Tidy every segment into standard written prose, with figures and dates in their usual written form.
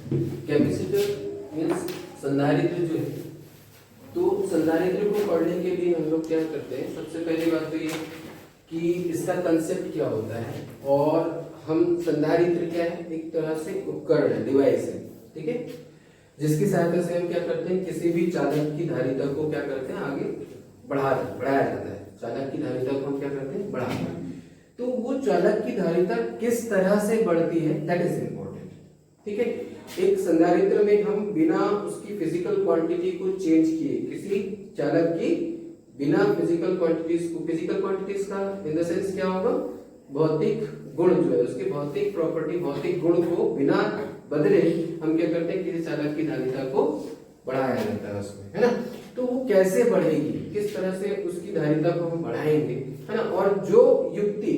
Capacitor means संधारित्र जो है, तो संधारित्र को पढ़ने के लिए हम लोग क्या करते हैं, सबसे पहली बात तो ये कि इसका कंसेप्ट क्या होता है, और हम संधारित्र क्या है, एक तरह से उपकरण है, डिवाइस है, ठीक है, जिसकी सहायता से हम क्या करते हैं, किसी भी चालक की धारिता को क्या करते हैं, आगे बढ़ाया जाता है। चालक की धारिता को हम क्या करते हैं, बढ़ाते हैं। तो वो चालक की धारिता किस तरह से बढ़ती है, दैट इज इंपॉर्टेंट, ठीक है। एक संधारित्र में हम बिना उसकी फिजिकल क्वांटिटी को चेंज किए, किसी चालक की बिना फिजिकल क्वांटिटीज का इन द सेंस क्या होगा, भौतिक गुण जो है, उसके भौतिक प्रॉपर्टी, भौतिक गुण को बिना बदले हम क्या करते हैं, किसी चालक की धारिता को बढ़ाया जाता है उसमें, है ना। तो वो कैसे बढ़ेगी, किस तरह से उसकी धारिता को हम बढ़ाएंगे, है ना। और जो युक्ति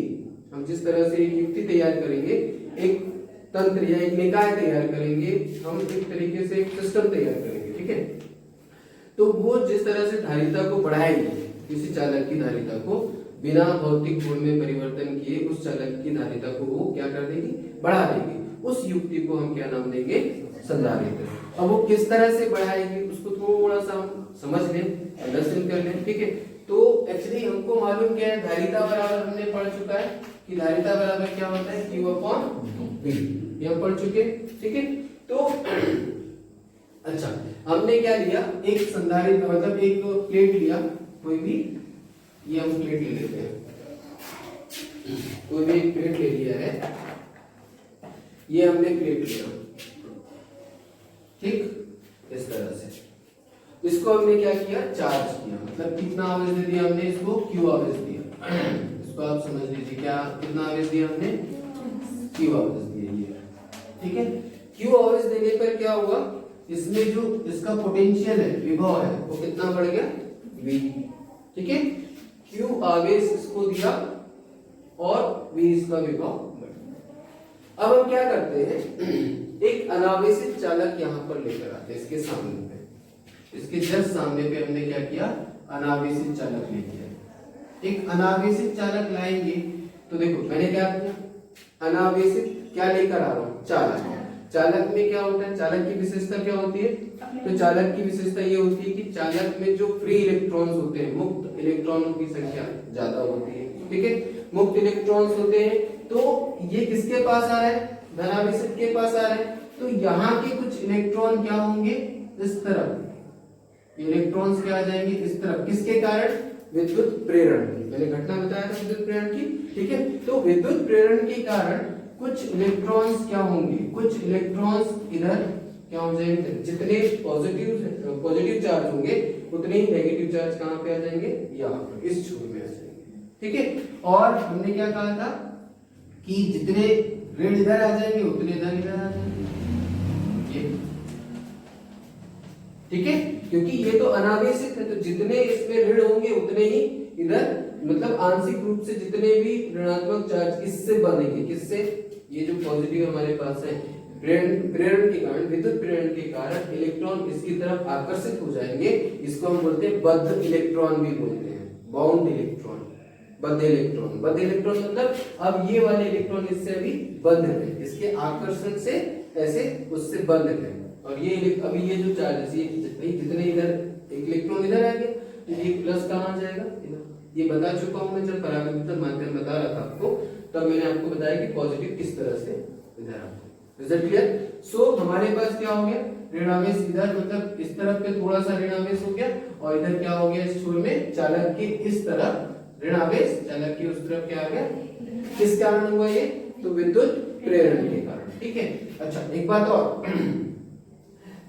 हम जिस तरह से युक्ति तैयार करेंगे, एक तंत्र या एक निकाय तैयार करेंगे, हम एक तरीके से एक सिस्टम तैयार करेंगे, ठीक है। तो वो जिस तरह से धारिता को बढ़ाएगी, किसी चालक की धारिता को बिना भौतिक गुण में परिवर्तन किए उस चालक की धारिता को वो क्या कर देगी, बढ़ा देगी। उस युक्ति को हम क्या नाम देंगे, संधारित्र। अब वो किस तरह से बढ़ाएगी उसको थोड़ा सा हम समझ लें, अंडरस्टैंड कर लें, ठीक है। तो एक्चुअली हमको मालूम क्या है, धारिता बराबर हमने पढ़ चुका है कि धारिता बराबर क्या होता है, Q अपॉन V, ये हम पढ़ चुके, ठीक है। तो अच्छा, हमने क्या लिया, एक संधारित्र मतलब एक प्लेट लिया, कोई भी, ये हम प्लेट ले लेते हैं, कोई भी एक प्लेट ले लिया है, ये हमने प्लेट लिया, ठीक, इस तरह से इसको हमने क्या किया, चार्ज किया, मतलब कितना आवेश दे दिया हमने इसको, Q आवेश दिया। इसको आप समझ लीजिए, क्या कितना आवेश दिया हमने, Q आवेश दिया, ये ठीक है। Q आवेश देने पर क्या हुआ, इसमें जो इसका पोटेंशियल है, विभव है, वो कितना बढ़ गया, V, ठीक है। Q आवेश इसको दिया और V इसका विभव बढ़ गया। अब हम क्या करते हैं, एक अनावेशित चालक यहाँ पर लेकर आते हैं, इसके सामने पे, इसके जस्ट सामने पे हमने क्या किया, अनावेशित चालक लेके आए। एक अनावेशित चालक लाएंगे तो देखो मैंने क्या किया, अनावेशित क्या लेकर आ रहा हूँ, चालक। चालक में क्या होता है, चालक की विशेषता क्या होती है, तो चालक की विशेषता ये होती है कि चालक में जो फ्री इलेक्ट्रॉन्स होते हैं, मुक्त इलेक्ट्रॉनों की संख्या ज्यादा होती है, ठीक है। मुक्त इलेक्ट्रॉन्स होते हैं, तो ये किसके पास आ रहा है, धनावेशित के पास आ रहा है, तो यहाँ के कुछ इलेक्ट्रॉन क्या होंगे, इस तरफ इलेक्ट्रॉन्स क्या आ जाएंगे, इस तरफ, किसके कारण, विद्युत प्रेरण, मैंने घटना बताया था विद्युत प्रेरण की, ठीक है। तो विद्युत प्रेरण के कारण कुछ इलेक्ट्रॉन्स क्या होंगे, कुछ इलेक्ट्रॉन्स इधर क्या हो जाएंगे, जितने पॉजिटिव चार्ज होंगे उतने ही नेगेटिव चार्ज कहाँ पे आ जाएंगे, यहाँ पर इस छोर में आ जाएंगे, ठीक है। और हमने क्या कहा था कि जितने ऋण इधर आ जाएंगे उतने इधर आ जाएंगे, ठीक है, क्योंकि ये तो अनावेशित है, तो जितने इसमें ऋण होंगे उतने ही इधर, मतलब आंशिक रूप से जितने भी ऋणात्मक चार्ज इससे बनेंगे, किससे, ये जो पॉजिटिव हमारे पास है, प्रेरण के कारण, विद्युत प्रेरण के कारण इलेक्ट्रॉन इसकी तरफ आकर्षित हो जाएंगे। इसको हम बोलते हैं बद्ध इलेक्ट्रॉन भी बोलते हैं, बाउंड इलेक्ट्रॉन, बद्ध इलेक्ट्रॉन। बद्ध इलेक्ट्रॉन मतलब अब ये वाले इलेक्ट्रॉन इससे अभी बंद है, इसके आकर्षण से ऐसे उससे बंद है, और ये अभी ये जो चार्ज है, ये जितने इधर एक इलेक्ट्रॉन इधर आ गया, तो ये प्लस कहाँ जाएगा, इधर। ये बता चुका हूं मैं जब परावर्तन माध्यम बता रहा था आपको, तब मैंने आपको बताया कि पॉजिटिव किस तरह से इधर आता है। Is it clear? सो हमारे पास क्या हो गया, ऋणावेश इधर, मतलब इस तरफ पे थोड़ा सा ऋणावेश हो गया, और इधर क्या हो गया, इस छोर में चालक की इस तरफ ऋणावेश, चालक की उस तरफ क्या आ गया, किस कारण हुआ ये, तो विद्युत प्रेरण के कारण, ठीक है। अच्छा एक बात और,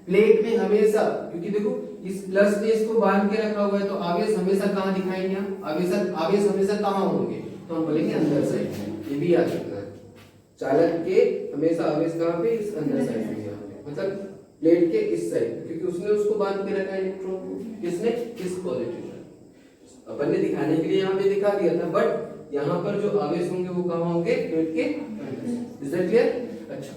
प्लेट में हमेशा, क्योंकि देखो इस प्लस ने इसको बांध के रखा हुआ है, तो आवेश हमेशा कहाँ दिखाएंगे हम, आवेश हमेशा कहाँ होंगे, तो हम बोलेंगे अंदर साइड। ये भी याद रखना है, चालक के हमेशा आवेश कहाँ पे, इस अंदर साइड में, यहाँ पे, मतलब प्लेट के इस साइड, क्योंकि उसने उसको बांध के रखा है इलेक्ट्रॉन को, किसने, इस पॉजिटिव। अपन ने दिखाने के लिए यहाँ पे दिखा दिया था, बट यहाँ पर जो आवेश होंगे वो कहाँ होंगे, प्लेट के अंदर। Is that clear? अच्छा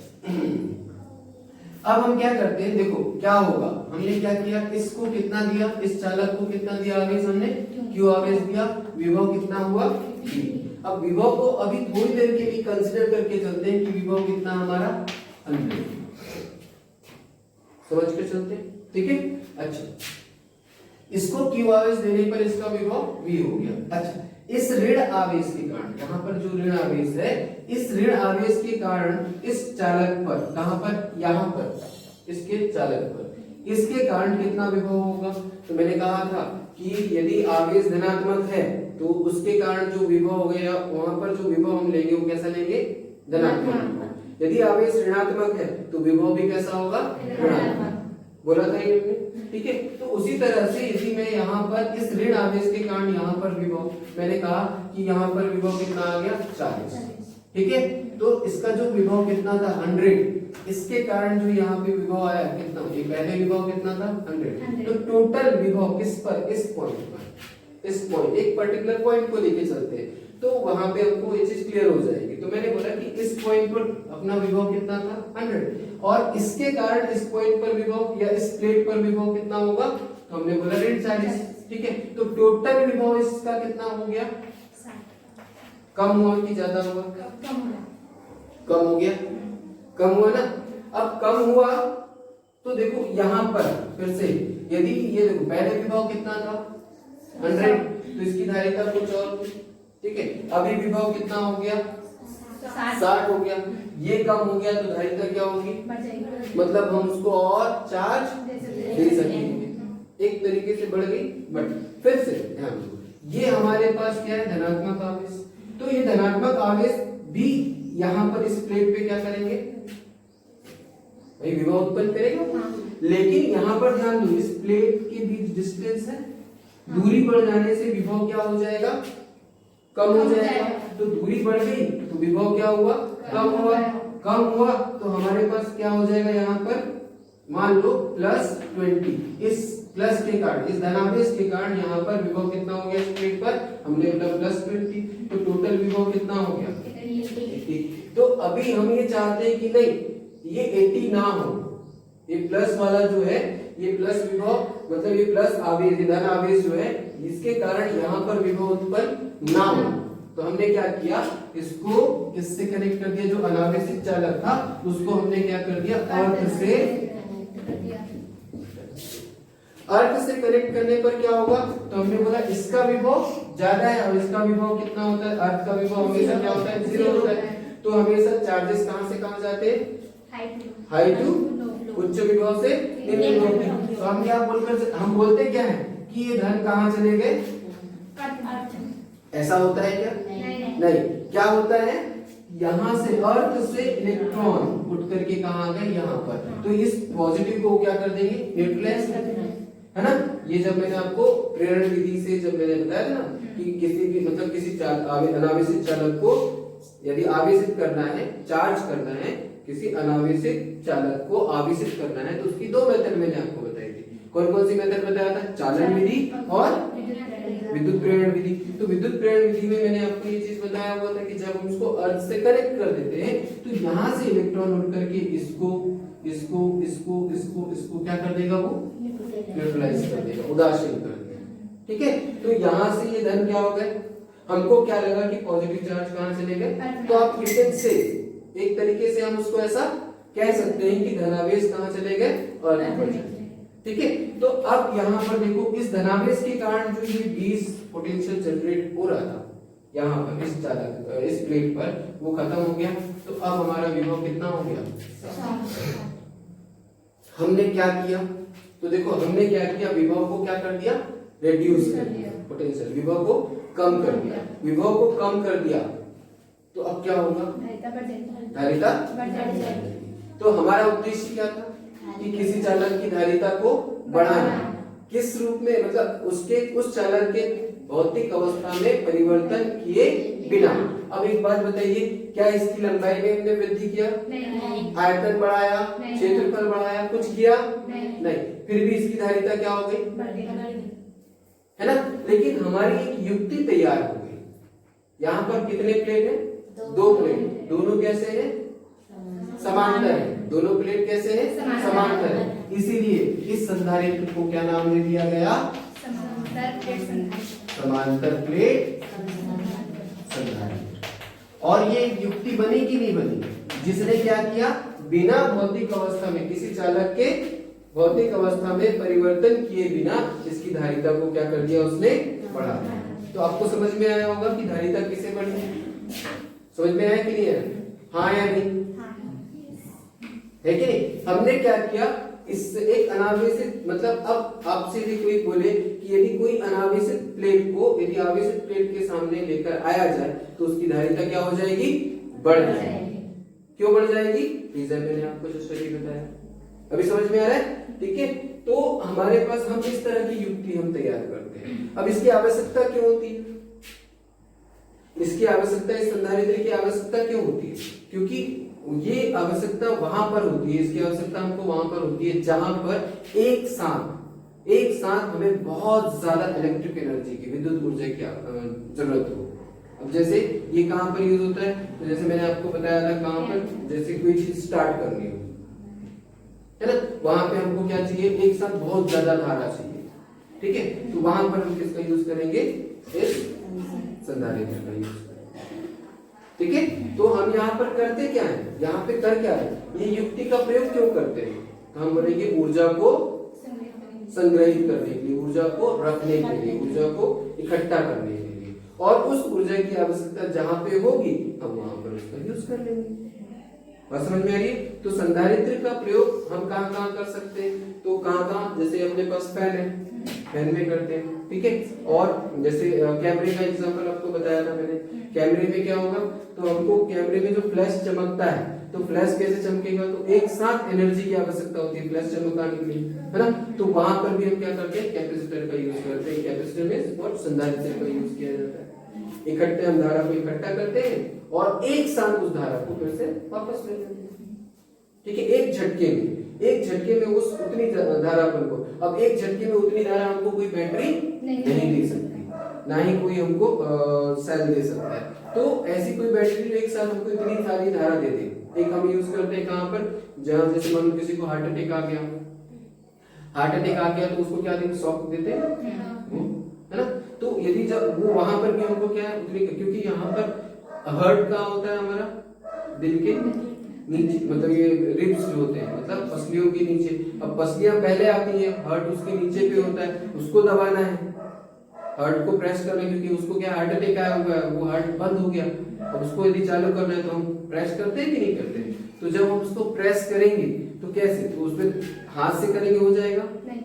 अब हम क्या करते हैं, देखो क्या होगा, हमने क्या किया, इसको कितना दिया, इस चालक को कितना दिया आवेश, हमने Q आवेश दिया, विभव कितना हुआ V। अब विभव को अभी थोड़ी देर के लिए कंसीडर करके चलते हैं कि विभव कितना हमारा 100, समझ के चलते हैं, ठीक है। अच्छा, इसको क्यू आवेश देने पर इसका विभव V हो गया। अच्छा, इस ऋण आवेश के कारण, यहाँ पर जो ऋण आवेश है, इस ऋण आवेश के कारण इस चालक पर, कहां पर, यहाँ पर, इसके चालक पर, इसके कारण कितना विभव होगा। तो मैंने कहा था कि यदि आवेश धनात्मक है तो उसके कारण जो विभव हो गया, वहां पर जो विभव हम लेंगे वो कैसा लेंगे, धनात्मक। यदि आवेश ऋणात्मक है तो विभव भी कैसा होगा, ऋणात्मक। बोला था ये हमने, ठीक है। तो उसी तरह से यदि मैं यहाँ पर इस ऋण आवेश के कारण यहाँ पर विभव, मैंने कहा कि यहाँ पर विभव कितना आ गया, 40, ठीक है। तो इसका जो विभव कितना था, 100, इसके कारण जो यहाँ पे विभव आया कितना, ये पहले विभव कितना था, 100। तो टोटल विभव किस पर, इस पॉइंट पर, इस पॉइंट, एक पर्टिकुलर पॉइंट को लेके चलते हैं तो वहां पे आपको ये चीज क्लियर हो जाएगी। तो मैंने बोला कि इस पॉइंट पर अपना विभव कितना था, 100, और इसके कारण इस पॉइंट पर विभव या इस प्लेट पर विभव कितना होगा, तो हमने बोला 40, ठीक है। तो टोटल विभव इसका कितना हो गया, कम हुआ कि ज्यादा हुआ, कम हो गया, कम हुआ ना। अब कम हुआ तो देखो यहाँ पर फिर से, यदि ये देखो पहले विभव कितना था, 100, तो इसकी धारिता कुछ और, ठीक है। अभी विभव कितना हो गया, 60 हो गया, ये कम हो गया तो धारिता क्या होगी, मतलब हम उसको और चार्ज दे सकेंगे, एक तरीके से बढ़ गई। बट फिर से ध्यान दो, ये हमारे पास क्या है, धनात्मक आवेश। तो ये धनात्मक आवेश भी यहाँ पर इस प्लेट पे क्या करेंगे, भाई विभव उत्पन्न करेगा। लेकिन यहाँ पर ध्यान दो, इस प्लेट के बीच डिस्टेंस है, दूरी बढ़ जाने से विभव क्या हो जाएगा, कम हो जाएगा। तो दूरी बढ़ गई तो विभव क्या हुआ, कम हुआ, कम हुआ तो हमारे पास क्या हो जाएगा, यहाँ पर मान लो +20, इस प्लस के कारण, इस धनावेश के कारण यहाँ पर विभव कितना हो गया, इस प्लेट पर हमने +20, तो टोटल विभव कितना हो गया, 80। तो अभी हम ये चाहते हैं कि नहीं ये 80 ना हो, ये प्लस वाला जो है, ये प्लस विभव, मतलब ये प्लस आवेश, धन आवेश जो है, इसके कारण यहाँ पर विभव उत्पन्न ना हो। तो हमने क्या किया, इसको इससे कनेक्ट कर दिया, जो अनावेशित चालक था उसको हमने क्या कर दिया, अर्थ से कनेक्ट करने पर क्या होगा, तो हमने बोला इसका विभव ज्यादा है और इसका विभव कितना होता है, अर्थ का विभव हमेशा क्या होता है, 0 होता है। तो हमेशा चार्जेस कहां से कहां जाते हैं, हाई टू उच्च विभव से निम्न विभव की। तो हम क्या बोलकर, हम बोलते क्या है कि ये धन कहां चले गए, ऐसा होता है क्या, नहीं। क्या होता है, यहाँ से अर्थ से इलेक्ट्रॉन उठ करके कहां आ गए, यहाँ पर। तो इस पॉजिटिव को क्या कर देंगे, न्यूट्रलाइज कर देंगे, है ना। ये जब मैंने आपको प्रेरण विधि से जब मैंने बताया था ना कि किसी भी, मतलब किसी अनावेशित चालक को यदि आवेशित करना है, चार्ज करना है, किसी अनावेशित चालक को आवेशित करना है, तो उसकी 2 मेथड मैंने आपको बताई थी। कौन कौन सी मेथड बताया था, चालन विधि और विद्युत प्रेरण विधि। तो विद्युत प्रेरण विधि में मैंने आपको ये चीज बताया हुआ था कि जब हम उसको अर्थ से कनेक्ट कर देते हैं तो यहाँ से इलेक्ट्रॉन उठ करके इसको इसको इसको इसको इसको क्या कर देगा, वो न्यूट्रलाइज कर देगा, उदासीन कर देगा, ठीक है। तो यहाँ से ये धन क्या हो गए, हमको क्या लगा कि पॉजिटिव चार्ज कहाँ चले गए, तो आप इसे से एक तरीके से हम उसको ऐसा कह सकते हैं कि धनावेश कहाँ चले गए, और ठीक है। तो अब यहाँ पर देखो, इस धनावेश के कारण जो ये 20 पोटेंशियल जनरेट हो रहा था यहाँ पर इस चालक, इस प्लेट पर, वो खत्म हो गया। तो अब हमारा विभव कितना हो गया, हमने क्या किया, तो देखो हमने क्या किया, विभव को क्या कर दिया, रेड्यूस कर दिया, पोटेंशियल विभव को कम कर दिया, विभव को कम कर दिया। तो अब क्या होगा, धारिता। तो हमारा उद्देश्य क्या था कि किसी चालक की धारिता को बढ़ाना, किस रूप में, मतलब उसके उस चालक के भौतिक अवस्था में परिवर्तन किए बिना। अब एक बात बताइए, क्या इसकी लंबाई में हमने वृद्धि किया, आयतन बढ़ाया, क्षेत्रफल बढ़ाया, कुछ किया नहीं, फिर भी इसकी धारिता क्या हो गई, है ना। लेकिन हमारी एक युक्ति तैयार हो गई। यहाँ पर कितने प्लेट है, 2 प्लेट, दोनों कैसे हैं, समांतर है, दोनों प्लेट कैसे हैं, समांतर है। इसीलिए इस संधारित्र को क्या नाम दे दिया गया, समांतर प्लेट संधारित्र। और ये युक्ति बनी कि नहीं बनी, जिसने क्या किया, बिना भौतिक अवस्था में किसी चालक के भौतिक अवस्था में परिवर्तन किए बिना इसकी धारिता को क्या कर दिया उसने, बढ़ा दिया। तो आपको समझ में आया होगा कि धारिता किसे बढ़ी है, समझ में आया कि नहीं है, हाँ या नहीं, है कि नहीं। हमने क्या किया, इस एक अनावेशित, मतलब अब आपसे यदि कोई बोले कि यदि कोई अनावेशित प्लेट को यदि आवेशित प्लेट के सामने लेकर आया जाए तो उसकी धारिता क्या हो जाएगी, बढ़ जाएगी। क्यों बढ़ जाएगी, रीजन मैंने आपको जो स्टडी बताया, अभी समझ में आ रहा है, ठीक है। तो हमारे पास हम इस तरह की युक्ति हम तैयार करते हैं। अब इसकी आवश्यकता क्यों होती है, इसकी आवश्यकता, इस संधारित्र की आवश्यकता क्यों होती है, क्योंकि ये आवश्यकता वहां पर होती है, इसकी आवश्यकता हमको वहां पर होती है जहां पर एक साथ हमें बहुत ज्यादा इलेक्ट्रिक एनर्जी की, विद्युत ऊर्जा की जरूरत हो। अब जैसे ये कहां पर यूज होता है, तो जैसे मैंने आपको बताया था कहां पर, जैसे कोई चीज स्टार्ट करनी हो, है ना, वहां पे हमको क्या चाहिए, एक साथ बहुत ज्यादा धारा चाहिए, ठीक है। तो वहां पर हम किसका यूज करेंगे, इस संधारित्र का यूज करेंगे, ठीक है। तो हम यहाँ पर करते क्या है, यहाँ पे कर क्या है, ये युक्ति का प्रयोग क्यों करते हैं, तो हम बोलेंगे ऊर्जा को संग्रहित करने के लिए, ऊर्जा को रखने के लिए, ऊर्जा को इकट्ठा करने के लिए, और उस ऊर्जा की आवश्यकता जहां पे होगी हम वहां पर उसका यूज कर लेंगे। बात समझ में आ रही है। तो संधारित्र का प्रयोग हम कहाँ कहाँ कर सकते हैं, तो कहाँ, जैसे अपने पास फैन है, फैन में करते हैं, ठीक है। और जैसे कैमरे का एग्जांपल आपको बताया था मैंने, कैमरे में क्या होगा, तो हमको कैमरे में जो फ्लैश चमकता है, तो फ्लैश कैसे चमकेगा, तो एक साथ एनर्जी की आवश्यकता होती है फ्लैश चमकाने के लिए, है ना। तो वहां पर भी हम क्या करते हैं, कैपेसिटर का यूज करते हैं, कैपेसिटर में और संधारित्र का यूज किया जाता है। इकट्ठे हम धारा को इकट्ठा करते हैं और एक साथ उस धारा को फिर से वापस ले लेते हैं, ठीक है। एक झटके में उस उतनी धारापन को, अब एक झटके में उतनी धारा हमको कोई बैटरी नहीं दे सकती, ना ही कोई हमको सेल दे सकता है। तो ऐसी कोई बैटरी जो एक साथ हमको इतनी सारी धारा दे दे, एक हम यूज करते हैं कहां पर, जहां जैसे मान लो किसी को हार्ट अटैक आ गया तो उसको क्या देते, शॉक देते हैं, है ना। तो यदि जब वो वहां पर भी हमको क्या है उतनी, क्योंकि यहाँ पर हार्ट का होता है हमारा दिल के नीचे, मतलब ये रिब्स जो होते हैं, मतलब पसलियों के नीचे, अब पसलियां पहले आती हैं, हार्ट उसके नीचे पे होता है, उसको दबाना है, हार्ट को प्रेस करना है, क्योंकि उसको क्या हार्ट अटैक आया हुआ है, वो हार्ट बंद हो गया, अब उसको यदि चालू करना है तो हम प्रेस करते हैं कि नहीं करते। तो जब हम उसको प्रेस करेंगे तो कैसे, तो उसमें हाथ से करेंगे हो जाएगा नहीं,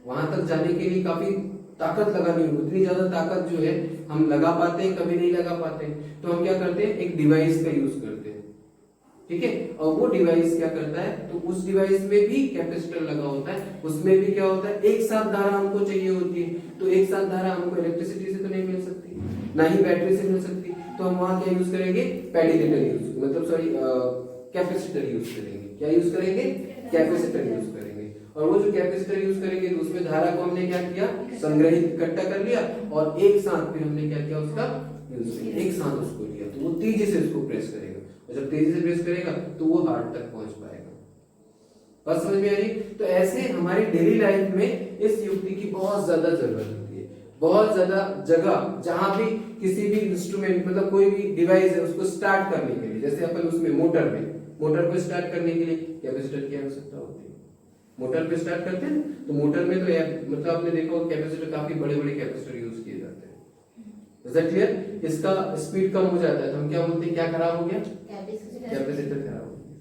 वहां तक जाने के लिए काफी ताकत लगानी होगी, उतनी ज्यादा ताकत जो है हम लगा पाते हैं, कभी नहीं लगा पाते हैं। तो हम क्या करते हैं, एक डिवाइस का यूज करते हैं, ठीक है। और वो डिवाइस क्या करता है, तो उस डिवाइस में भी कैपेसिटर लगा होता है, उसमें भी क्या होता है, एक साथ धारा हमको चाहिए होती है। तो एक साथ धारा हमको इलेक्ट्रिसिटी से तो नहीं मिल सकती, ना ही बैटरी से मिल सकती, तो हम वहां क्या यूज करेंगे, पेडिलिटर यूज, मतलब सॉरी कैपेसिटर यूज करेंगे। क्या यूज करेंगे, कैपेसिटर यूज करेंगे। और वो जो कैपेसिटर यूज करेंगे तो उसमें धारा को हमने क्या किया, संग्रहित इकट्ठा कर लिया, और एक साथ फिर हमने क्या किया, उसका यूज किया, एक साथ उसको लिया, तो वो तेजी से उसको प्रेस करेगा, और जब तेजी से प्रेस करेगा तो वो हार्ट तक पहुंच पाएगा। बात समझ में आ रही। तो ऐसे हमारी डेली लाइफ में इस युक्ति की बहुत ज्यादा जरूरत होती है, बहुत ज्यादा जगह, जहां भी किसी भी इंस्ट्रूमेंट, मतलब कोई भी डिवाइस है, उसको स्टार्ट करने के लिए, जैसे अपन उसमें मोटर को स्टार्ट करने के लिए कैपेसिटर की आवश्यकता होती है। मोटर पे स्टार्ट करते हैं तो मोटर में तो मतलब आपने देखा होगा कैपेसिटर, काफी बड़े बड़े कैपेसिटर यूज किए जाते हैं। Is that clear. इसका स्पीड कम हो जाता है तो हम क्या बोलते हैं, क्या खराब हो गया, कैपेसिटर खराब हो गया,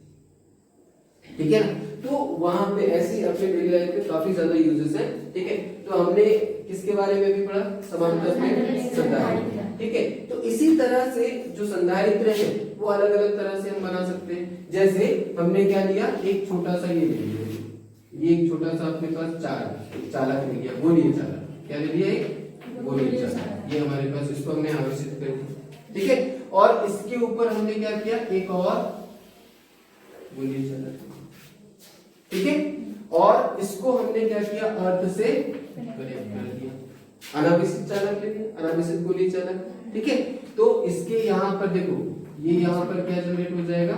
ठीक है ना। तो वहां पे ऐसी अपने डेली लाइफ में काफी ज्यादा यूजेस हैं, ठीक है। तो हमने किसके बारे में भी पढ़ा, समांतर में संधारित्र, ठीक है। तो इसी तरह से जो संधारित्र है वो अलग अलग तरह से हम बना सकते हैं। जैसे हमने क्या लिया, एक छोटा सा ये ले लिया, ये एक छोटा सा अपने पास चालक ले लिया, गोलीय चालक, क्या ले लिया, एक गोलीय चालक, ये हमारे पास, इसको हमने आवेशित कर दिया, ठीक है। और इसके ऊपर हमने क्या किया, एक और गोलीय चालक, ठीक है। और इसको हमने क्या किया, अर्थ से कनेक्ट कर दिया, अनावेशित चालक ले लिया, अनावेशित गोलीय चालक, ठीक है। तो इसके यहाँ पर देखो, ये यहाँ पर क्या जनरेट हो जाएगा,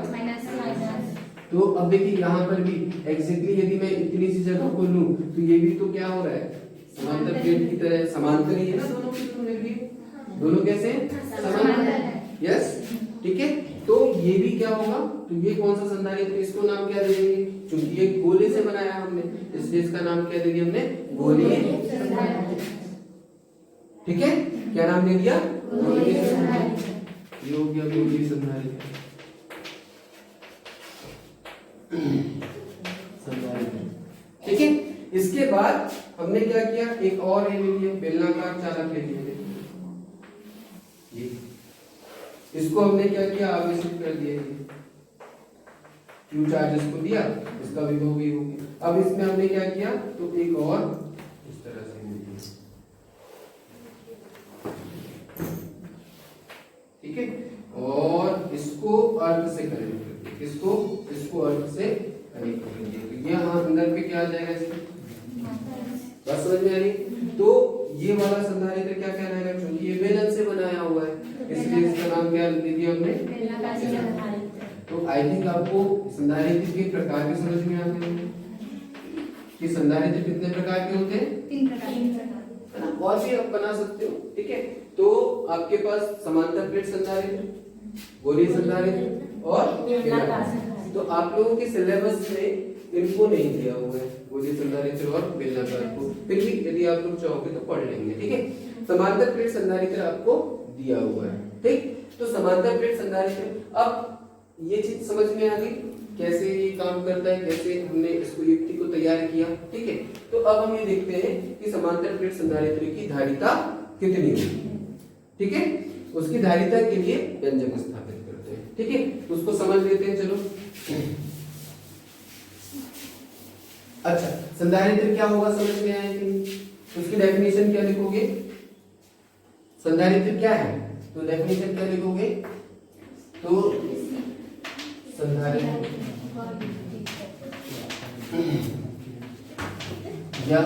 तो अब देखिए यहाँ पर भी एग्जैक्टली यदि मैं इतनी सी जगह को लूं तो ये भी तो क्या हो रहा है, समांतर प्लेट की तरह समांतर ही है ना, दोनों कैसे समांतर, यस, ठीक है। तो ये भी क्या होगा, तो ये कौन सा संधारित्र, इसको नाम क्या दे देंगे, क्योंकि ये गोले से बनाया हमने, इसलिए इसलिए इसका नाम क्या दे दिया हमने, गोलीय। ठीक है, क्या नाम दे दिया, गोलीय संधारित्र। ये हो गया गोलीय संधारित्र। ठीक है, इसके बाद हमने क्या किया, एक और ले लिया, बेलनाकार चालक ले लिया। ये इसको हमने क्या किया, आवेशित कर दिया। क्यू चार्ज इसको दिया, इसका विभव भी हो गया। अब इसमें हमने क्या किया, तो एक और इस तरह से ले लिया। ठीक है, और इसको अर्थ से कनेक्ट करके, इसको अर्थ से कनेक्ट करेंगे, तो यहाँ अंदर पे क्या आ जाएगा इसमें, बस समझ में आ रही। तो ये वाला संधारित्र क्या कहलाएगा, क्योंकि ये बेलन से बनाया हुआ है, इसलिए इसका नाम क्या दे दिया हमने। तो आई थिंक आपको संधारित्र के प्रकार भी समझ में आते हैं कि संधारित्र कितने प्रकार के होते हैं, 3 प्रकार, है ना, और भी आप बना सकते हो। ठीक है, तो आपके पास समांतर प्लेट संधारित्र, गोलीय संधारित्र और बेलनाकार। तो आप लोगों के सिलेबस में इनको नहीं दिया हुआ है, गोलीय संधारित्र और बेलनाकार को, फिर भी यदि आप लोग चाहोगे तो पढ़ लेंगे। ठीक है, समांतर प्लेट संधारित्र आपको दिया हुआ है। ठीक, तो समांतर प्लेट संधारित्र, अब ये चीज समझ में आ गई कैसे ये काम करता है, कैसे हमने इसको युक्ति को तैयार किया। ठीक है, तो अब हम ये देखते हैं कि समांतर प्लेट संधारित्र की धारिता कितनी होगी। ठीक है, उसकी धारिता के लिए व्यंजक स्थापित करते हैं। ठीक है, उसको समझ लेते हैं, चलो। अच्छा, संधारित्र क्या होगा समझ में आया कि उसकी डेफिनेशन क्या लिखोगे, संधारित्र क्या है, तो डेफिनेशन क्या लिखोगे, तो संधारित्र या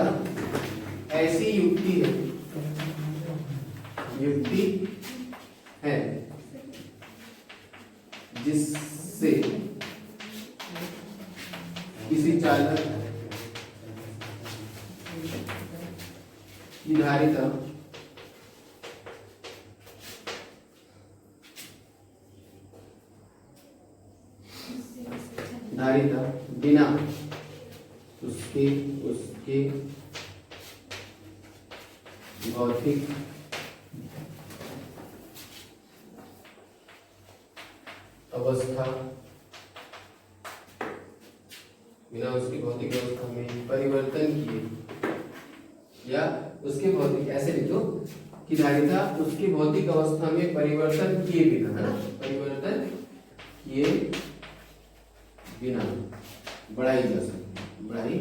ऐसी युक्ति है जिससे किसी चालक की धारिता बिना उसके भौतिक अवस्था में परिवर्तन किए, या उसके भौतिक, ऐसे लिखो कि धारिता उसकी भौतिक अवस्था में परिवर्तन किए बिना, है ना, परिवर्तन किए बिना बढ़ाई जा सकती, बढ़ाई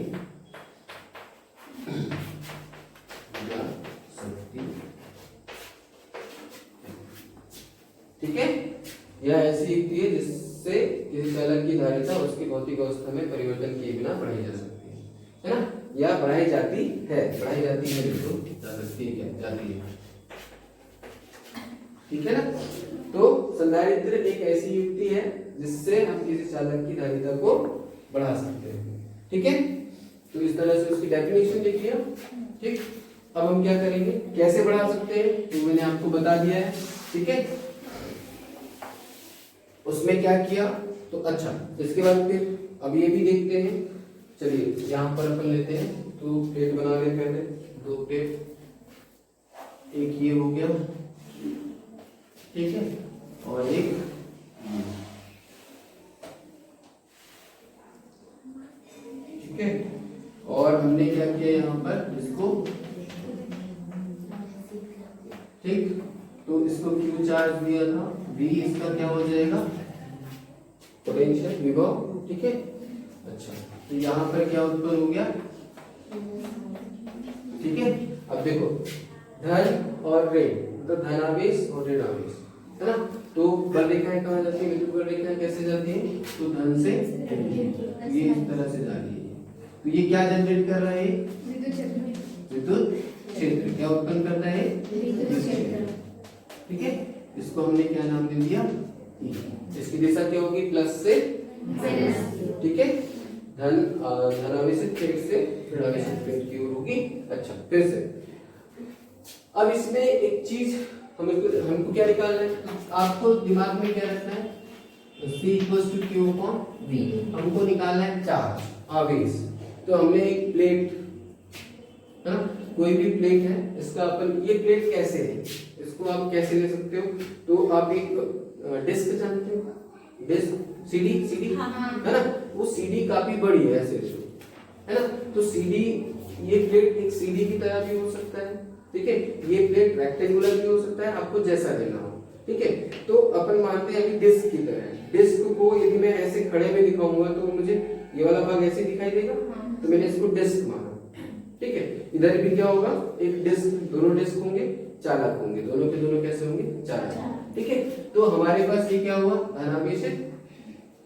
जा सकती। ठीक है, यह ऐसी युक्ति है जिससे किसी चालक की धारिता उसकी भौतिक अवस्था में परिवर्तन किए बिना बढ़ाई जा सकती है ना, या बढ़ाई जाती है, तो जा सकती है, क्या जाती है। ठीक है ना, तो संधारित्र एक ऐसी युक्ति है जिससे हम किसी चालक की धारिता को बढ़ा सकते हैं। ठीक है, तो इस तरह से उसकी डेफिनेशन लिख लिया। ठीक, अब हम क्या करेंगे, कैसे बढ़ा सकते हैं, तो मैंने आपको बता दिया है। ठीक है, उसमें क्या किया, तो अच्छा, इसके बाद फिर अब ये भी देखते हैं। चलिए यहाँ पर अपन लेते हैं, तो प्लेट बना ले, पहले 2 प्लेट, एक ये हो गया, ठीक है, और एक ठीक है, और हमने क्या किया यहाँ पर इसको, ठीक, तो इसको क्यू चार्ज दिया था, V इसका क्या हो जाएगा, पोटेंशियल विभव। ठीक है, अच्छा, तो यहाँ पर क्या उत्पन्न हो गया। ठीक है, अब देखो धन और ऋण, तो धनावेश और ऋणावेश, है ना, तो बल रेखाएं कहाँ जाती है, विद्युत बल रेखाएं कैसे जाती है, तो धन से ये इस तरह से जा रही है, तो ये क्या जनरेट कर रहा है, विद्युत क्षेत्र, क्या उत्पन्न करता है, विद्युत क्षेत्र। ठीक है, इसको हमने क्या नाम दे दिया, इसकी दिशा क्या होगी, प्लस से माइनस। ठीक है, धनावेशित प्लेट से ऋणावेशित प्लेट की ओर होगी। अच्छा, फिर से अब इसमें एक चीज हमको क्या निकालना है, आपको दिमाग में क्या रखना है, C = Q/V, हमको निकालना है चार्ज, आवेश। तो हमने एक प्लेट है ना, कोई भी प्लेट है, इसका अपन ये प्लेट कैसे है, इसको आप कैसे ले सकते हो, तो आप एक डिस्क जानते हो, डिस्क सीडी सीडी है ना, वो सीडी काफी बड़ी है ऐसे है ना, तो सीडी ये प्लेट एक सीडी की तरह भी हो सकता है, ठीक है, ये प्लेट रेक्टेंगुलर भी हो सकता है, आपको जैसा लेना हो, ठीक है। तो अपन मानते हैं कि डिस्क की तरह है, डिस्क को यदि मैं ऐसे खड़े में दिखाऊंगा तो मुझे ये वाला भाग ऐसे दिखाई देगा, तो मैंने इसको डिस्क माना, ठीक है। इधर भी क्या होगा, एक डिस्क, दोनों डिस्क होंगे, चालक होंगे, दोनों के दोनों कैसे होंगे, चालक, ठीक है। तो हमारे पास ये क्या हुआ, धनावेश है।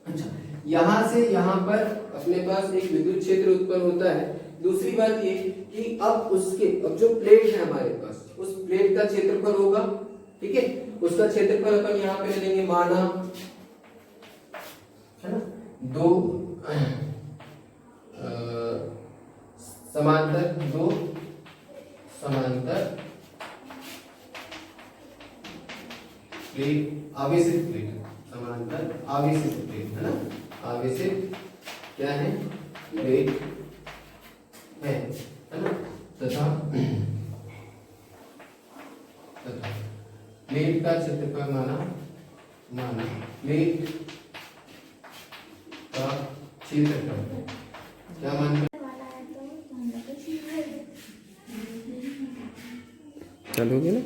अच्छा, यहां से यहां पर अपने पास एक विद्युत क्षेत्र उत्पन्न होता है। दूसरी बात ये कि अब जो प्लेट है हमारे पास, उस प्लेट का क्षेत्रफल होगा, ठीक है, उसका क्षेत्रफल अपन यहाँ पे लेंगे, माना है ना, दो समांतर प्लेट, आवेशित प्लेट, समांतर आवेशित प्लेट है ना, आवेशित क्या है, प्लेट है ना, तथा प्लेट का क्षेत्रफल माना प्लेट का क्षेत्रफल क्या मान, चलोगे ना।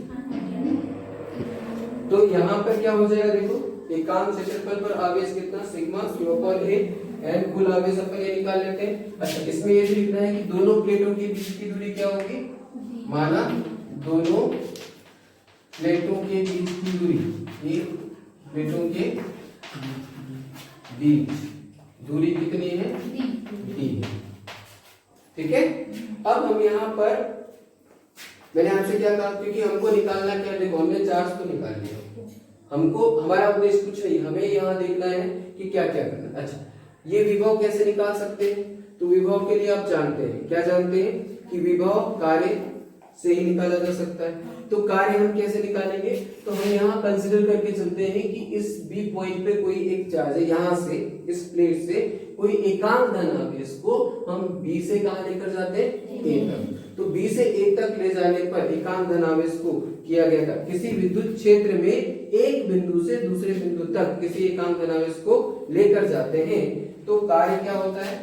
तो यहाँ पर क्या हो जाएगा, देखो, एकांक क्षेत्रफल पर आवेश कितना, sigma q upon a, and कुल आवेश अपन ये निकाल लेते हैं। अच्छा, इसमें ये भी लिखना है कि दोनों प्लेटों के बीच की दूरी क्या होगी, माना दोनों प्लेटों के बीच की दूरी, ये प्लेटों के बीच दूरी कितनी है, d, ठीक है। अब हम यहाँ पर मैंने आपसे क्या कहा, क्योंकि हमको निकालना क्या, देखो हमने चार्ज तो निकाल लिया, हमको हमारा उद्देश्य कुछ नहीं, हमें यहाँ देखना है कि क्या क्या करना। अच्छा, ये विभव कैसे निकाल सकते हैं, तो विभव के लिए आप जानते हैं, क्या जानते हैं कि विभव कार्य से ही निकाला जा सकता है। तो कार्य हम कैसे निकालेंगे, तो हम यहाँ कंसिडर करके चलते हैं कि इस बी पॉइंट पे कोई एक चार्ज है, यहाँ से इस प्लेट से कोई एकांक धनावेश को हम बी से कहाँ लेकर जाते हैं, ए तक। तो बी से ए तक ले जाने पर एकांक धनावेश को किया गया था, किसी विद्युत क्षेत्र में एक बिंदु से दूसरे बिंदु तक किसी एकांक धनावेश को लेकर जाते हैं, तो कार्य क्या होता है,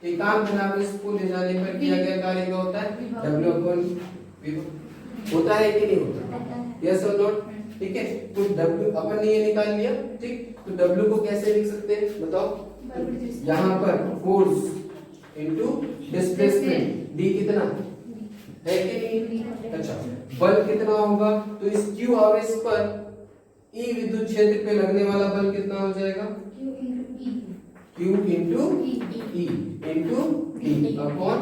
एकांक धनावेश को ले जाने पर किया गया कार्य क्या होता है, W अपॉन विभव होता है कि नहीं होता, यस और नॉट, ठीक है। तो W अपन ने ये निकाल लिया, ठीक, तो W को कैसे लिख सकते हैं बताओ, यहाँ पर फोर्स इनटू डिस्प्लेसमेंट, D कितना है कि नहीं, अच्छा, बल कितना होगा, तो इस Q आवेश पर E विद्युत क्षेत्र पे लगने वाला बल कितना हो जाएगा, Q into E into D upon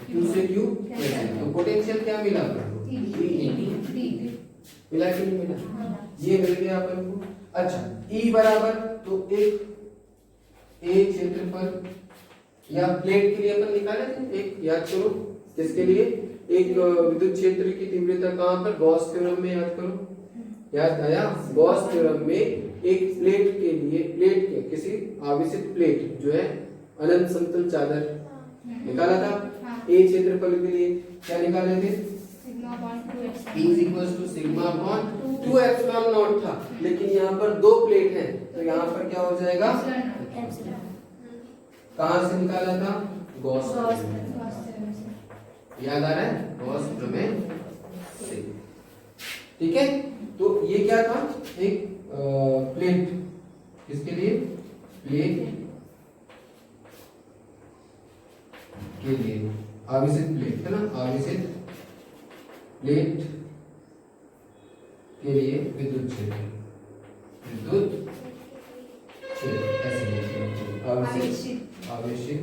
Q से Q, तो पोटेंशियल क्या मिला, मिला कि नहीं मिला, ये मिल गया अपन को। अच्छा, E बराबर, तो एक क्षेत्रफल या प्लेट के लिए अपन निकाले थे, एक याद करो किसके लिए, एक विद्युत क्षेत्र की तीव्रता कहां पर, गॉस थ्योरम में, याद करो, याद आया, गॉस थ्योरम में एक प्लेट के लिए, प्लेट के किसी आवेशित प्लेट जो है अनंत समतल चादर निकाला था, ए क्षेत्रफल के लिए क्या निकाले थे, E = sigma upon 2 epsilon not था, लेकिन यहाँ पर दो प्लेट है, तो यहाँ पर क्या हो जाएगा, कहां से निकाला था, गॉस, याद आ रहा है, गॉस प्रमेय से, ठीक है। तो ये क्या था, एक प्लेट, किसके लिए, प्लेट के लिए, आवेशित प्लेट है ना, आवेशित प्लेट के लिए विद्युत क्षेत्र, आवेशित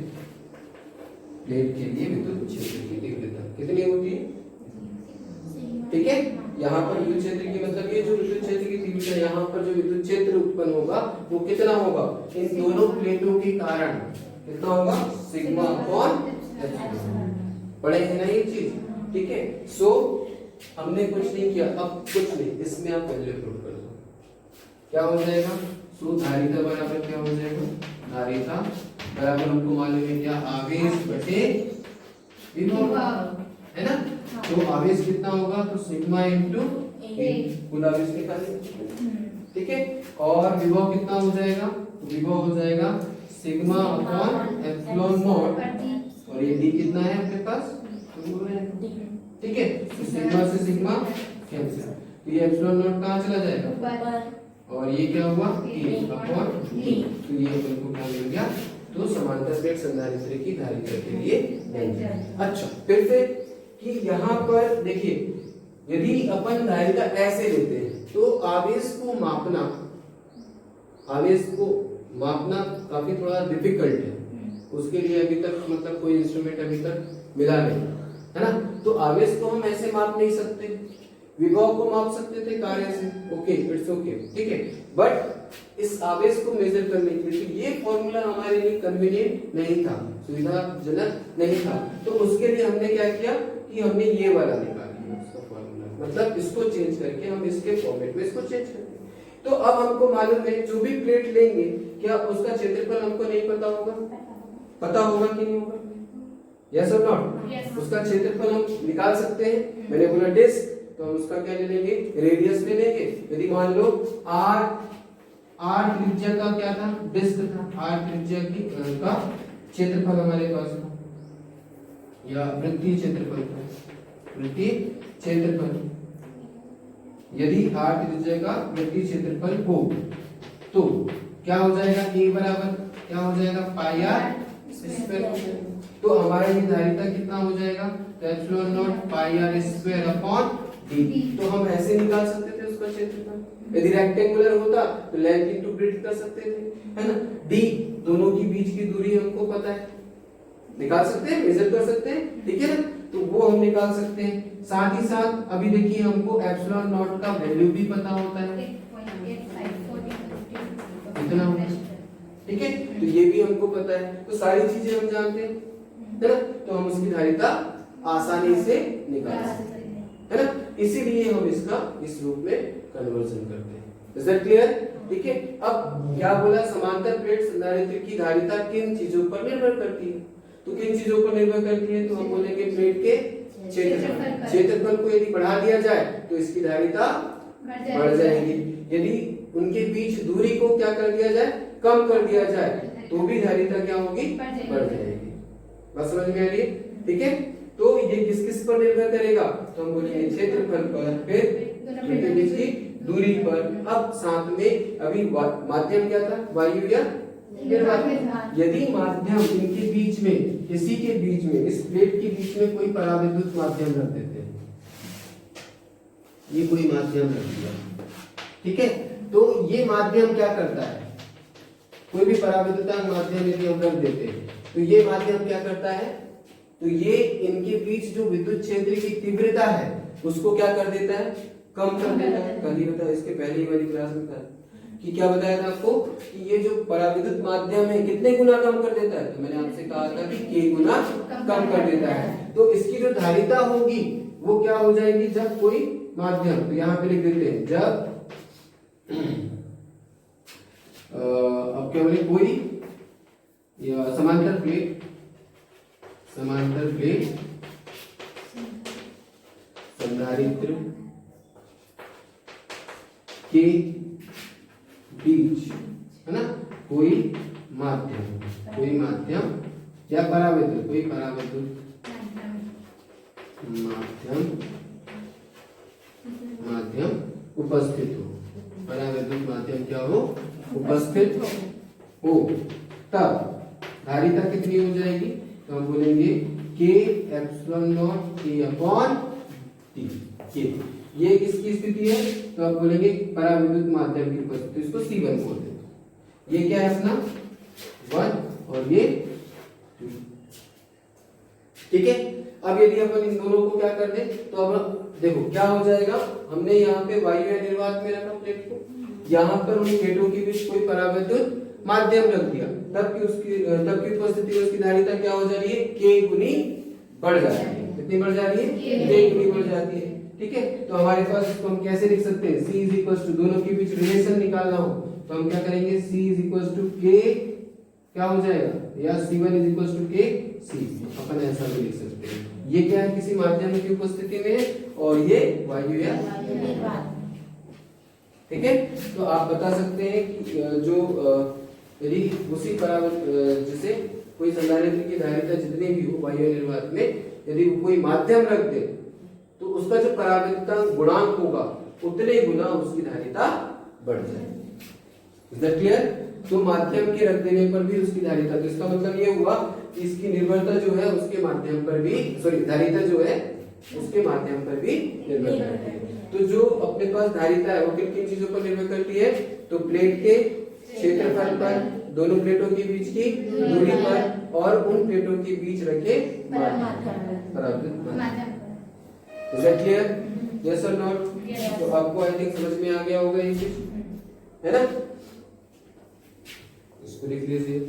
प्लेट के लिए विद्युत क्षेत्र की तीव्रता कितनी होती है, ठीक है। यहाँ पर विद्युत क्षेत्र की मतलब ये जो विद्युत क्षेत्र की तीव्रता, यहाँ पर जो विद्युत क्षेत्र उत्पन्न होगा वो कितना होगा, इन दोनों प्लेटों के कारण कितना होगा, सिग्मा अपॉन एप्सिलॉन, पढ़े हैं ना ये चीज, ठीक है। सो हमने कुछ नहीं किया, अब कुछ नहीं, इसमें आप वैल्यू पुट कर दो, क्या हो जाएगा, सो धारिता बराबर क्या हो जाएगा, धारिता बराबर हमको मालूम है क्या, आवेश बटे विभव है ना। तो आवेश कितना होगा, तो सिग्मा इंटू कुल आवेश निकालेंगे, ठीक है। और विभव कितना हो जाएगा, तो विभव हो जाएगा सिग्मा अपॉन एप्सिलॉन नॉट, और ये डी कितना है आपके पास, ठीक है। तो सिग्मा से सिग्मा कैंसिल, तो ये एप्सिलॉन नॉट कहाँ चला जाएगा, और ये क्या हुआ ए अपॉन डी, तो ये अपन को क्या मिल गया, तो समांतर प्लेट संधारित्र की धारिता के लिए व्यंजक। अच्छा, फिर से कि यहाँ पर देखिए, यदि अपन धारिता ऐसे लेते हैं तो आवेश को मापना काफी थोड़ा डिफिकल्ट है, उसके लिए अभी तक मतलब कोई इंस्ट्रूमेंट अभी तक मिला नहीं है ना। तो आवेश को हम ऐसे माप नहीं सकते, विभव को माप सकते थे कार्य से, ओके इट्स ओके, ठीक है। बट इस आवेश को मेजर करने के लिए ये फॉर्मूला हमारे लिए कन्वीनियंट नहीं था, सुविधाजनक नहीं था, तो उसके लिए हमने क्या किया कि हमने ये वाला निकाल लिया उसका फॉर्मूला, मतलब इसको चेंज करके हम इसके फॉर्मेट में इसको चेंज करते। तो अब हमको मालूम है जो भी प्लेट लेंगे, क्या उसका क्षेत्रफल हमको नहीं पता होगा, पता होगा कि नहीं होगा, यस और नॉट। उसका क्षेत्रफल हम निकाल सकते हैं, मैंने बोला डिस्क, तो हम उसका क्या ले लेंगे, रेडियस ले लेंगे। यदि मान लो आर त्रिज्या का क्या था, डिस्क था, आर त्रिज्या की का क्षेत्रफल हमारे पास था, या वृत्तीय क्षेत्रफल था, वृत्तीय क्षेत्रफल। यदि आर त्रिज्या का वृत्तीय क्षेत्रफल हो तो क्या हो जाएगा, ए बराबर क्या हो जाएगा, पाई आर स्क्वायर। तो हमारा ये धारिता कितना हो जाएगा, epsilon naught pi r square upon d. तो हम ऐसे निकाल सकते थे उसका क्षेत्रफल, यदि रेक्टेंगुलर होता तो लेंथ इनटू ब्रेड्थ कर सकते थे, है ना। डी दोनों की बीच की दूरी हमको पता है, निकाल सकते हैं, मेजर कर सकते हैं, ठीक है ना, तो वो हम निकाल सकते हैं। साथ ही साथ अभी देखिए हमको एप्सिलॉन नॉट का वैल्यू भी पता होता है, इतना होता है, ठीक है। तो ये भी हमको पता है, तो सारी चीजें हम जानते हैं, है ना, तो हम उसकी धारिता आसानी से निकाल सकते हैं, है ना। इसीलिए हम इसका इस रूप में कन्वर्जन करते हैं। इज दैट क्लियर, ठीक है। अब क्या बोला, समांतर प्लेट संधारित्र की धारिता किन चीजों पर निर्भर करती है, तो किन चीजों पर निर्भर करती है, तो हम बोलेंगे प्लेट के क्षेत्रफल को यदि बढ़ा दिया जाए तो इसकी धारिता बढ़ जाएगी, यदि उनके बीच दूरी को क्या कर दिया जाए, कम कर दिया जाए, तो भी धारिता क्या होगी, बढ़ जाएगी। बात समझ में आ रही है, ठीक है। तो ये किस किस पर निर्भर करेगा, तो हम बोलेंगे क्षेत्रफल पर, फिर उनके बीच की दूरी पर। अब साथ में अभी माध्यम क्या था, वायु या निर्वात। यदि माध्यम इनके बीच में, किसी के बीच में, इस प्लेट के बीच में कोई पराविद्युत माध्यम रख देते हैं, ये कोई माध्यम रख दिया, ठीक है, तो ये माध्यम क्या करता है, कोई भी पराविद्युतांक माध्यम यदि हम रख देते हैं तो ये माध्यम क्या करता है, तो ये इनके बीच जो विद्युत क्षेत्र की तीव्रता है उसको क्या कर देता है, कम कर देता है। कल ही बताया, इसके पहले ही वाली क्लास में था कि क्या बताया था आपको कि ये जो पराविद्युत माध्यम है कितने गुना कम कर देता है, तो मैंने आपसे कहा था कि k गुना कम कर देता है। तो इसकी जो धारिता होगी वो क्या हो जाएगी, जब कोई माध्यम, तो यहाँ पे लिख देते हैं जब अब क्या बोले, कोई या समांतर प्लेट संधारित्र के बीच, है ना, कोई माध्यम या पराविद्युत, कोई पराविद्युत माध्यम उपस्थित हो, पराविद्युत माध्यम क्या हो, उपस्थित हो, तब धारिता कितनी हो जाएगी, तो हम बोलेंगे k epsilon not k upon t। ये किसकी स्थिति है, तो आप बोलेंगे पराविद्युत माध्यम की उपस्थिति, इसको C1 बोल देते। ये क्या है अपना 1 और ये 2, ठीक है। अब यदि अपन इन दोनों को क्या कर दे, तो अब देखो क्या हो जाएगा, हमने यहाँ पे वायु या निर्वात में रखा प्लेट को, यहाँ पर उन प्लेटों के बीच कोई पराविद्युत माध्यम रख दिया, तब की उपस्थिति में उसकी धारिता क्या हो जा रही है, k गुनी बढ़ जाती है। कितनी बढ़ जा रही है, k गुनी बढ़ जाती है, ठीक है। तो हमारे पास इसको हम कैसे लिख सकते हैं, c इज इक्वल टू, दोनों के बीच रिलेशन निकालना हो तो हम क्या करेंगे, c is equal to k क्या हो जाएगा, या C1 इज इक्वल टू के सी, अपन ऐसा भी लिख सकते हैं। ये क्या है, किसी माध्यम की उपस्थिति में है, और ये वायु या ठीक है। तो आप बता सकते हैं कि जो यदि उसी जैसे कोई संधारित्र की धारिता जितनी भी हो वायु निर्वात में, यदि वो कोई माध्यम रख दे तो उसका जो परावर्तकता गुणांक होगा उतने गुना उसकी धारिता बढ़ जाएगी। Is that clear? तो माध्यम के रख देने पर भी उसकी धारिता, तो इसका मतलब ये हुआ कि इसकी निर्भरता जो है उसके माध्यम पर भी, सॉरी धारिता जो है उसके माध्यम पर भी निर्भर करती है। तो जो अपने पास धारिता है वो किन किन चीजों पर निर्भर करती है, तो प्लेट के क्षेत्रफल पर, दोनों प्लेटों के बीच की दूरी पर, और उन प्लेटों के बीच रखे परावर्तित माध्यम। Is that clear? यस और नॉट? तो आपको आई थिंक समझ में आ गया होगा ये चीज, है ना? इसको लिख लीजिए।